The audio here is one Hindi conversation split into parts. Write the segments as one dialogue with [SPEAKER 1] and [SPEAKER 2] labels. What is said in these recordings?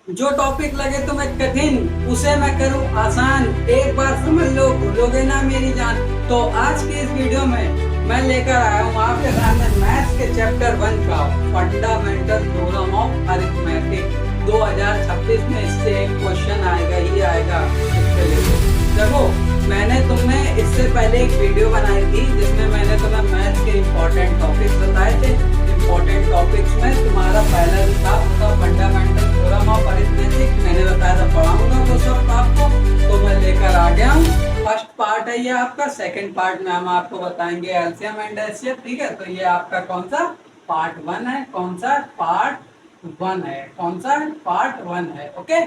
[SPEAKER 1] जो टॉपिक लगे तुम्हें कठिन उसे मैं करूं आसान, एक बार समझ लो भूलोगे ना मेरी जान। तो आज की इस वीडियो में मैं लेकर आया हूं आपके सामने मैथ्स के चैप्टर 1 का फंडामेंटल थ्योरम ऑफ अरिथमेटिक। 2026 में इससे एक क्वेश्चन आएगा ही आएगा इसके लिए। देखो, मैंने तुम्हें इससे पहले एक वीडियो बनाई थी जिसमें मैंने तुम्हें मैथ्स के इम्पोर्टेंट टॉपिक्स बताए थे। इम्पोर्टेंट टॉपिक्स में तुम्हारा पहला जो था वो था फंडामेंटल थ्योरम ऑफ अरिथमेटिक। मैंने बताया था पढ़ाऊंगा वो सब आपको, तो मैं लेकर आ गया हूँ। फर्स्ट पार्ट है ये आपका। सेकंड पार्ट में हम आपको बताएंगे एलसीएम एंड एचसीएफ। ठीक है, तो ये आपका कौन सा पार्ट 1 है, कौन सा पार्ट 1 है, कौन सा पार्ट 1 है। ओके,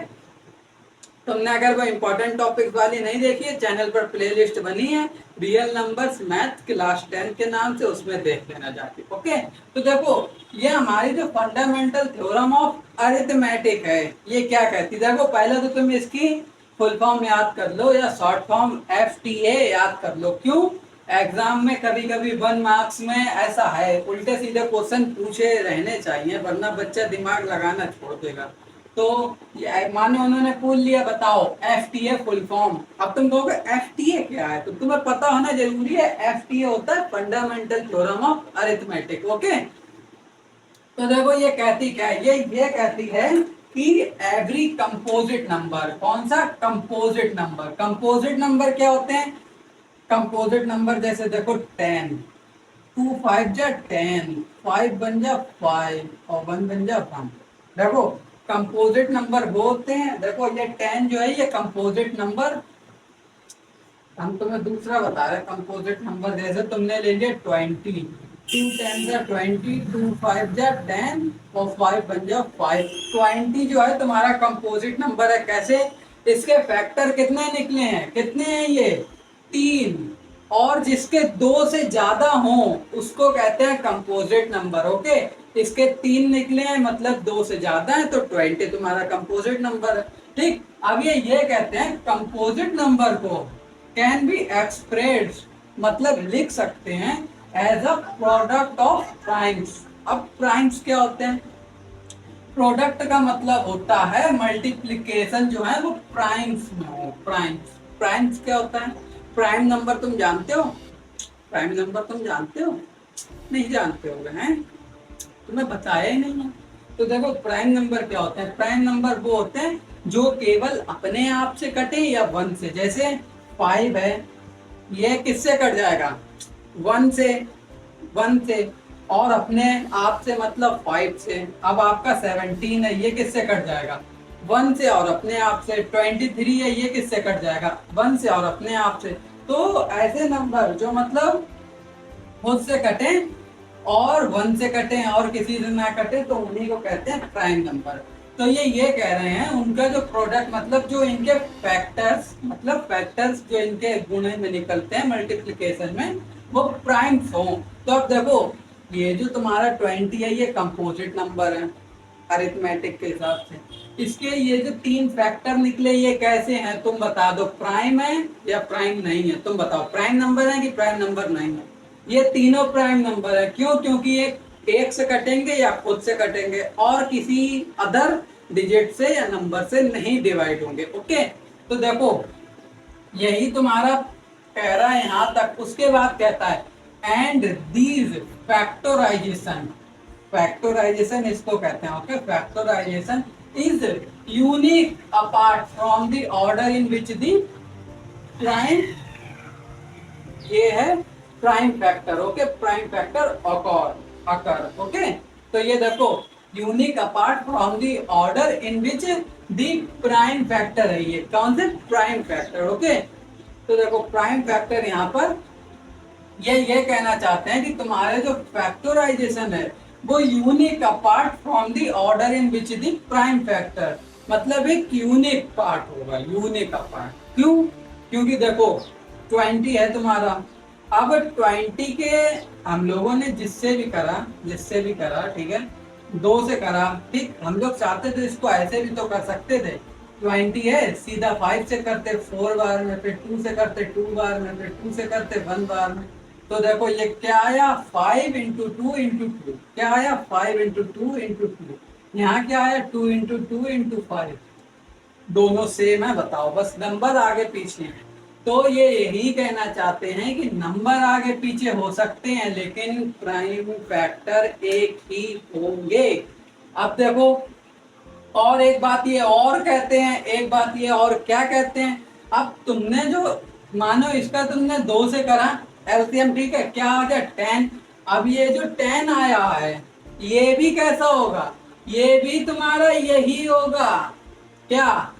[SPEAKER 1] तुमने अगर वो इम्पोर्टेंट टॉपिक्स वाली नहीं देखी है, चैनल पर प्लेलिस्ट बनी है रियल नंबर्स मैथ क्लास 10 के नाम से, उसमें देख लेना जाके। ओके, तो देखो ये हमारी जो फंडामेंटल थ्योरम ऑफ अरिथमेटिक है, ये क्या कहती है। देखो पहले तो तुम इसकी फुल फॉर्म याद कर लो या शॉर्ट फॉर्म एफटीए याद कर लो। क्यों, एग्जाम में कभी कभी 1 मार्क्स में ऐसा है उल्टे सीधे क्वेश्चन पूछे रहने चाहिए, वरना बच्चा दिमाग लगाना छोड़ देगा। तो मानो उन्होंने पूछ लिया बताओ एफटीए फुल फॉर्म, अब तुम कहोगे एफटीए क्या है, तो तुम्हें पता होना जरूरी है। एफटीए होता है fundamental theorem of arithmetic. Okay, तो देखो ये कहती क्या है, ये कहती है कि एवरी कंपोजिट नंबर, कौन सा कंपोजिट नंबर, कंपोजिट नंबर क्या होते हैं, कंपोजिट नंबर जैसे देखो 10, 2 5 जा 10, 5 बन जा 5 और 1 बन जा 1। देखो कंपोजिट नंबर वो होते हैं, देखो ये 10 जो है ये कंपोजिट नंबर, हम तुम्हें दूसरा बता रहे हैं कंपोजिट नंबर। जैसे तुमने ले लिया 20, 2 10 जा 20, 2 5 जा 10 और 5 बन जा 5। 20 जो है तुम्हारा कंपोजिट नंबर है। कैसे, इसके फैक्टर कितने निकले हैं, कितने हैं ये 3, और जिसके 2 से ज्यादा हो उसको कहते हैं कंपोजिट नंबर। ओके, इसके 3 निकले हैं मतलब 2 से ज्यादा है, तो 20 तुम्हारा कंपोजिट नंबर है। ठीक, अब ये कहते हैं कंपोजिट नंबर को कैन बी एक्सप्रेस, मतलब लिख सकते हैं as a product of primes. अब प्राइम्स क्या होते हैं, प्रोडक्ट का मतलब होता है मल्टीप्लिकेशन जो है वो प्राइम्स में हो। प्राइम्स, प्राइम्स क्या होता है, प्राइम नंबर तुम जानते हो, प्राइम नंबर तुम जानते हो, नहीं जानते हो हैं, तुम्हें बताया ही नहीं है। तो देखो प्राइम नंबर क्या होते हैं, प्राइम नंबर वो होते हैं जो केवल अपने आप से कटे या 1 से। जैसे 5 है, ये किससे कट जाएगा, 1 से, 1 से, और अपने आप से मतलब 5 से। अब आपका 17 है, ये किससे कट जाएगा, 1 से और अपने आप से। 23 है, ये किससे कट जाएगा, 1 से और अपने आप से। तो ऐसे नंबर जो मतलब खुद से कटे और 1 से कटे और किसी से ना कटे, तो उन्हीं को कहते हैं प्राइम नंबर। तो ये कह रहे हैं उनका जो प्रोडक्ट मतलब जो इनके फैक्टर्स, मतलब फैक्टर्स जो इनके गुणे में निकलते हैं मल्टीप्लिकेशन में, वो प्राइम्स हो। तो अब देखो ये जो तुम्हारा 20 है ये कंपोजिट नंबर है अरिथमेटिक के हिसाब से। इसके ये जो 3 फैक्टर निकले ये कैसे हैं, तुम बता दो, प्राइम है या प्राइम नहीं है, तुम बताओ प्राइम नंबर है कि प्राइम नंबर नहीं है। ये तीनों प्राइम नंबर है। क्यों, क्योंकि ये एक से कटेंगे या खुद से कटेंगे और किसी अदर डिजिट से या नंबर से नहीं डिवाइड होंगे। ओके, तो देखो यही तुम्हारा कह रहा है यहाँ तक। उसके बाद कहता है एंड दीज फैक्टराइजेशन, फैक्टराइजेशन इसको कहते हैं। Okay, factorization is unique apart from the order in which the prime, ये है prime factor. Okay, prime factor occur. Okay, तो ये देखो unique apart from the order in which the prime factor है, ये कौन से प्राइम फैक्टर। ओके, तो देखो प्राइम फैक्टर यहाँ पर ये कहना चाहते हैं कि तुम्हारे जो फैक्टराइजेशन है वो unique apart from the order in which the prime factor, मतलब एक यूनिक पार्ट होगा, यूनिक अपार्ट। क्यों, क्योंकि देखो 20 है तुम्हारा, अब 20 के हम लोगों ने जिससे भी करा ठीक है, 2 से करा। ठीक, हम लोग चाहते थे इसको ऐसे भी तो कर सकते थे, 20 है सीधा 5 से करते 4 बार में, फिर 2 से करते 2 बार में, फिर 2 से करते 1 बार में। तो देखो ये क्या आया, 5 इंटू 2 इंटू 2, क्या आया 5 इंटू 2 इंटू 2, यहाँ क्या है 2 × 2 × 5, दोनों सेम है, बताओ, बस नंबर आगे पीछे हैं। तो ये यही कहना चाहते हैं कि नंबर आगे पीछे हो सकते हैं लेकिन प्राइम फैक्टर एक ही होंगे। अब देखो, और एक बात ये और कहते हैं, एक बात ये और क्या कहते हैं, अब तुमने जो मानो इसका तुमने 2 से करा एलसीएम, ठीक है, क्या आ गया 10। अब ये जो 10 आया है ये भी कैसा होगा, ये भी तुम्हारा यही होगा, क्या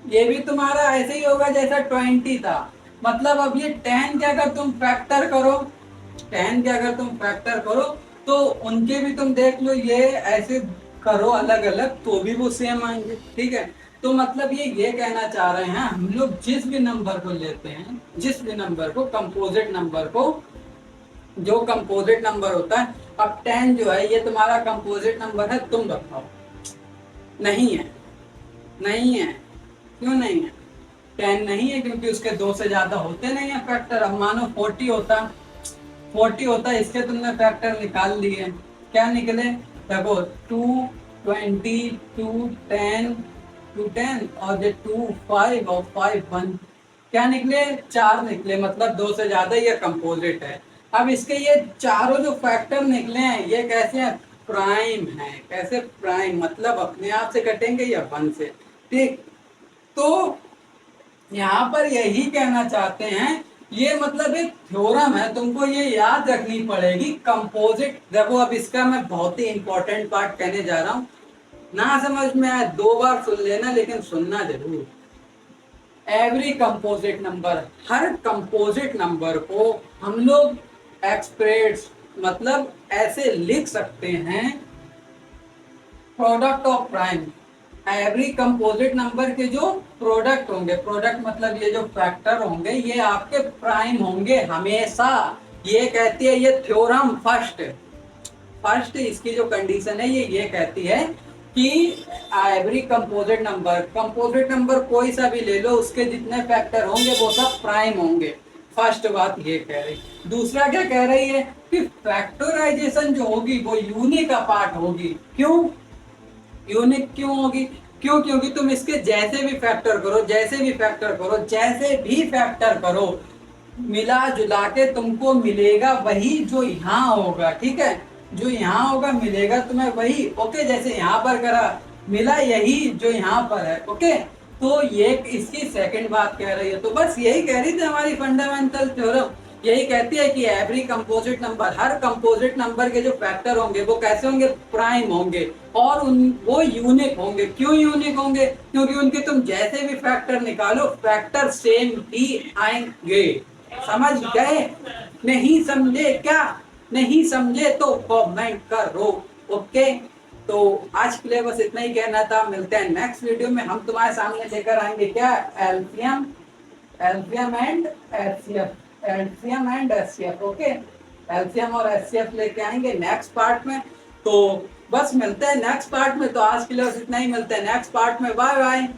[SPEAKER 1] ये भी तुम्हारा ऐसे ही होगा जैसा 20 था। मतलब अब ये 10 के अगर तुम फैक्टर करो, 10 के अगर तुम फैक्टर करो तो उनके भी तुम देख लो, ये ऐसे करो अलग अलग तो भी वो सेम आएंगे, ठीक है। तो मतलब ये कहना चाह रहे हैं हम लोग जिस भी नंबर को लेते हैं, जिस भी नंबर को, कंपोजिट नंबर को, जो कंपोजिट नंबर होता है, अब 10 जो है ये तुम्हारा कंपोजिट नंबर है, तुम बताओ। नहीं है, नहीं है, क्यों नहीं है? 10 नहीं है क्योंकि उसके 2 से ज्यादा होते नहीं है फैक्टर। अब मानो 40 होता, 40 होता, इसके तुमने फैक्टर निकाल लिए, क्या निकले देखो, 2, 20, 2, 10, 2, 10 और ये 2, 5 और 5, 1, क्या निकले 4 निकले, मतलब 2 से ज्यादा ये कंपोजिट है। अब इसके ये चारों जो फैक्टर निकले हैं ये कैसे हैं, प्राइम है। कैसे प्राइम, मतलब अपने आप से कटेंगे या 1 से, ठीक। तो यहाँ पर यही कहना चाहते हैं, ये मतलब एक थ्योरम है, तुमको ये याद रखनी पड़ेगी। कंपोजिट, देखो अब इसका मैं बहुत ही इंपॉर्टेंट पार्ट कहने जा रहा हूँ, ना समझ में आए 2 बार सुन लेना लेकिन सुनना जरूर। एवरी कंपोजिट नंबर, हर कंपोजिट नंबर को हम लोग एक्सप्रेस, मतलब ऐसे लिख सकते हैं, product of prime. Every composite number के जो प्रोडक्ट होंगे, प्रोडक्ट मतलब ये जो फैक्टर होंगे ये आपके प्राइम होंगे हमेशा। ये कहती है ये थ्योरम, फर्स्ट इसकी जो कंडीशन है ये कहती है कि एवरी कंपोजिट नंबर कोई सा भी ले लो, उसके जितने फैक्टर होंगे वो सब प्राइम होंगे। फर्स्ट बात ये कह रही। दूसरा क्या कह रही है कि फैक्टराइजेशन जो होगी वो यूनिक पार्ट होगी। क्यों यूनिक क्यों होगी? क्यों? क्योंकि तुम इसके जैसे भी फैक्टर करो, जैसे भी फैक्टर करो, जैसे भी फैक्टर करो, मिला जुला के तुमको मिलेगा वही जो यहाँ होगा, ठीक है। जो यहाँ होगा मिलेगा तुम्हें वही, ओके। जैसे यहाँ पर करा, मिला यही जो यहाँ पर है, ओके। तो ये इसकी सेकंड बात कह रही है। तो बस यही कह रही थी हमारी फंडामेंटल थ्योरम, यही कहती है कि एवरी कंपोजिट नंबर, हर कंपोजिट नंबर के जो फैक्टर होंगे वो कैसे होंगे, प्राइम होंगे, और वो यूनिक होंगे। क्यों यूनिक होंगे? क्योंकि उनके तुम जैसे भी फैक्टर निकालो फैक्टर सेम ही आएंगे। समझ गए? नहीं समझे क्या? नहीं समझे तो कमेंट करो, ओके। तो आज के लिए बस इतना ही कहना था। मिलते हैं नेक्स्ट वीडियो में। हम तुम्हारे सामने लेकर आएंगे क्या, LCM, LCM and HCF, LCM and HCF, okay. LCM और एचसीएफ लेके आएंगे नेक्स्ट पार्ट में। तो बस मिलते हैं नेक्स्ट पार्ट में। तो आज के लिए बस इतना ही, मिलते हैं नेक्स्ट पार्ट में। Bye bye.